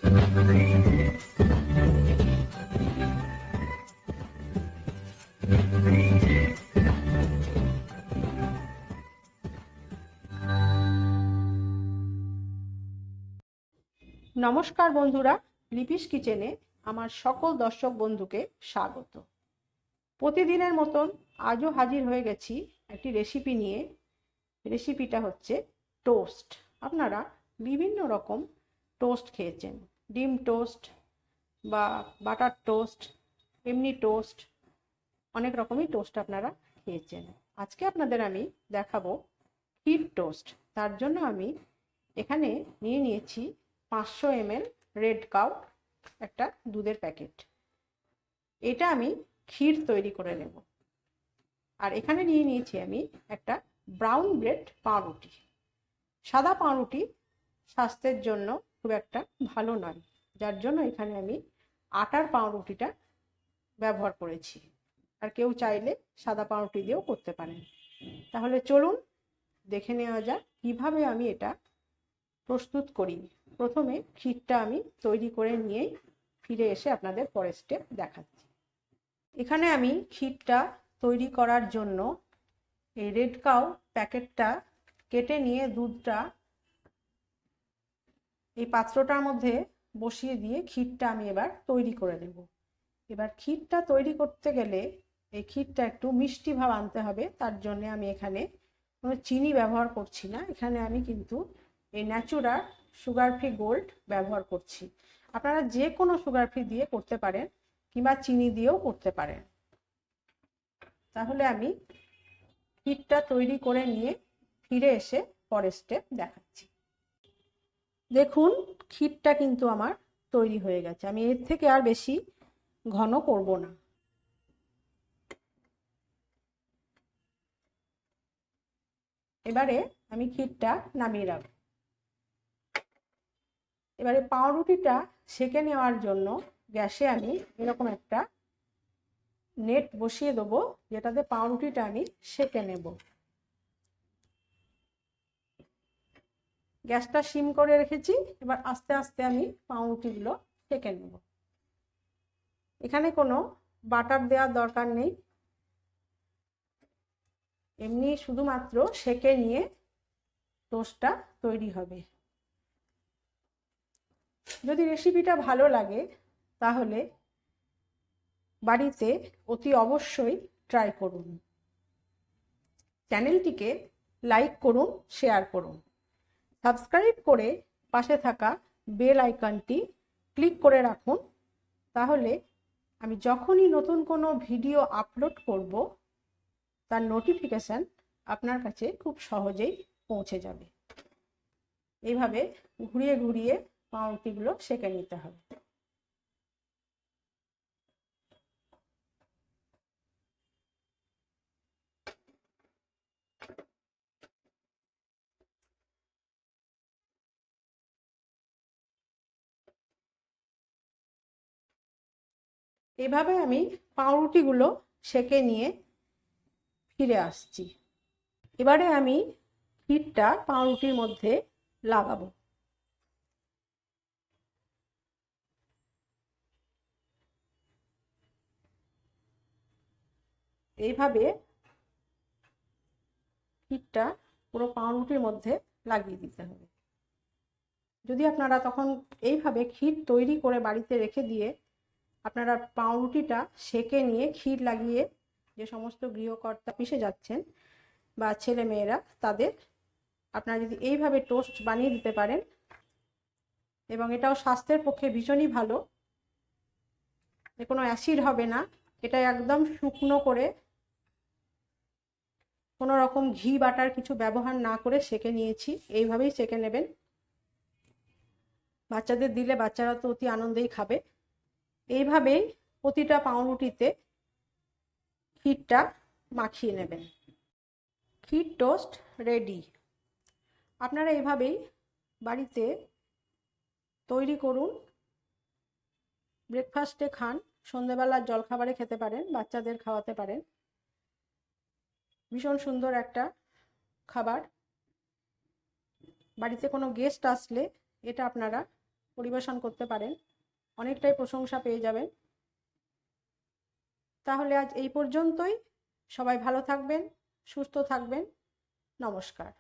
নমস্কার বন্ধুরা, লিপিস কিচেনে আমার সকল দর্শক বন্ধুকে স্বাগত। প্রতিদিনের মতন আজও হাজির হয়ে গেছি একটি রেসিপি নিয়ে। রেসিপিটা হচ্ছে টোস্ট। আপনারা বিভিন্ন রকম টোস্ট খেয়েছেন, ডিম টোস্ট বা বাটার টোস্ট, এমনি টোস্ট, অনেক রকমই টোস্ট আপনারা খেয়েছেন। আজকে আপনাদের আমি দেখাবো ক্ষীর টোস্ট। তার জন্য আমি এখানে নিয়েছি 500 ml রেড কাউ একটা দুধের প্যাকেট। এটা আমি ক্ষীর তৈরি করে নেব। আর এখানে নিয়েছি আমি একটা ব্রাউন ব্রেড পাউরুটি। সাদা পাউরুটি স্বাস্থ্যের জন্য খুব একটা ভালো নয়, যার জন্য এখানে আমি আটার পাউরুটিটা ব্যবহার করেছি। আর কেউ চাইলে সাদা পাউরুটি দিয়েও করতে পারেন। তাহলে চলুন দেখে নেওয়া যাক কিভাবে আমি এটা প্রস্তুত করি। প্রথমে ক্ষীরটা আমি তৈরি করে নিয়েই ফিরে এসে আপনাদের পরের স্টেপ দেখাচ্ছি। এখানে আমি ক্ষীরটা তৈরি করার জন্য এই রেড কাউ প্যাকেটটা কেটে নিয়ে দুধটা এই পাত্রটার মধ্যে বসিয়ে দিয়ে ক্ষীরটা আমি এবার তৈরি করে নেব। এবার ক্ষীরটা তৈরি করতে গেলে এই ক্ষীরটা একটু মিষ্টি ভাব আনতে হবে। তার জন্য আমি এখানে কোনো চিনি ব্যবহার করছি না। এখানে আমি কিন্তু এই ন্যাচুরাল সুগার ফ্রি গোল্ড ব্যবহার করছি। আপনারা যে কোনো সুগার ফ্রি দিয়ে করতে পারেন কিংবা চিনি দিয়েও করতে পারেন। তাহলে আমি ক্ষীরটা তৈরি করে নিয়ে ফিরে এসে পরের স্টেপ দেখাচ্ছি। দেখুন ক্ষীরটা কিন্তু আমার তৈরি হয়ে গেছে। আমি এর থেকে আর বেশি ঘন করব না। এবারে আমি ক্ষীরটা নামিয়ে রাখব। এবারে পাউরুটিটা সেঁকে নেওয়ার জন্য গ্যাসে আমি এরকম একটা নেট বসিয়ে দেবো, যেটাতে পাউরুটিটা আমি সেঁকে নেব। গ্যাসটা সিম করে রেখেছি। এবার আস্তে আস্তে আমি পাউরুটিগুলো সেঁকে নেব। এখানে কোনো বাটার দেওয়ার দরকার নেই, এমনি শুধুমাত্র সেঁকে নিয়ে টোস্টটা তৈরি হবে। যদি রেসিপিটা ভালো লাগে তাহলে বাড়িতে অতি অবশ্যই ট্রাই করুন। চ্যানেলটিকে লাইক করুন, শেয়ার করুন, সাবস্ক্রাইব করে পাশে থাকা বেল আইকনটি ক্লিক করে রাখুন। তাহলে আমি যখনই নতুন কোনো ভিডিও আপলোড করব তার নোটিফিকেশান আপনার কাছে খুব সহজেই পৌঁছে যাবে। এইভাবে ঘুরিয়ে ঘুরিয়ে পাউরুটিগুলো সেঁকে নিতে হবে। এভাবে আমি পাউরুটিগুলো সেঁকে নিয়ে ফিরে আসছি। এবারে আমি ক্ষীরটা পাউরুটির মধ্যে লাগাবো। এইভাবে ক্ষীরটা পুরো পাউরুটির মধ্যে লাগিয়ে দিতে হবে। যদি আপনারা তখন এইভাবে ক্ষীর তৈরি করে বাড়িতে রেখে দিয়ে আপনারা পাউরুটিটা সেঁকে নিয়ে ক্ষীর লাগিয়ে যে সমস্ত গৃহকর্তা পিষে যাচ্ছেন বা ছেলে মেয়েরা, তাদের আপনারা যদি এইভাবে টোস্ট বানিয়ে দিতে পারেন, এবং এটাও স্বাস্থ্যের পক্ষে ভীষণই ভালো, কোনো অ্যাসিড হবে না। এটা একদম শুকনো করে কোনো রকম ঘি বাটার কিছু ব্যবহার না করে সেঁকে নিয়েছি। এইভাবেই সেঁকে নেবেন। বাচ্চাদের দিলে বাচ্চারা তো অতি আনন্দেই খাবে। এইভাবেই প্রতিটা পাউরুটিতে ক্ষীরটা মাখিয়ে নেবেন। ক্ষীর টোস্ট রেডি। আপনারা এইভাবেই বাড়িতে তৈরি করুন, ব্রেকফাস্টে খান, সন্ধ্যেবেলার জলখাবারে খেতে পারেন, বাচ্চাদের খাওয়াতে পারেন। ভীষণ সুন্দর একটা খাবার। বাড়িতে কোনো গেস্ট আসলে এটা আপনারা পরিবেশন করতে পারেন, অনেকটাই প্রশংসা পেয়ে যাবেন। তাহলে আজ এই পর্যন্তই। সবাই ভালো থাকবেন, সুস্থ থাকবেন। নমস্কার।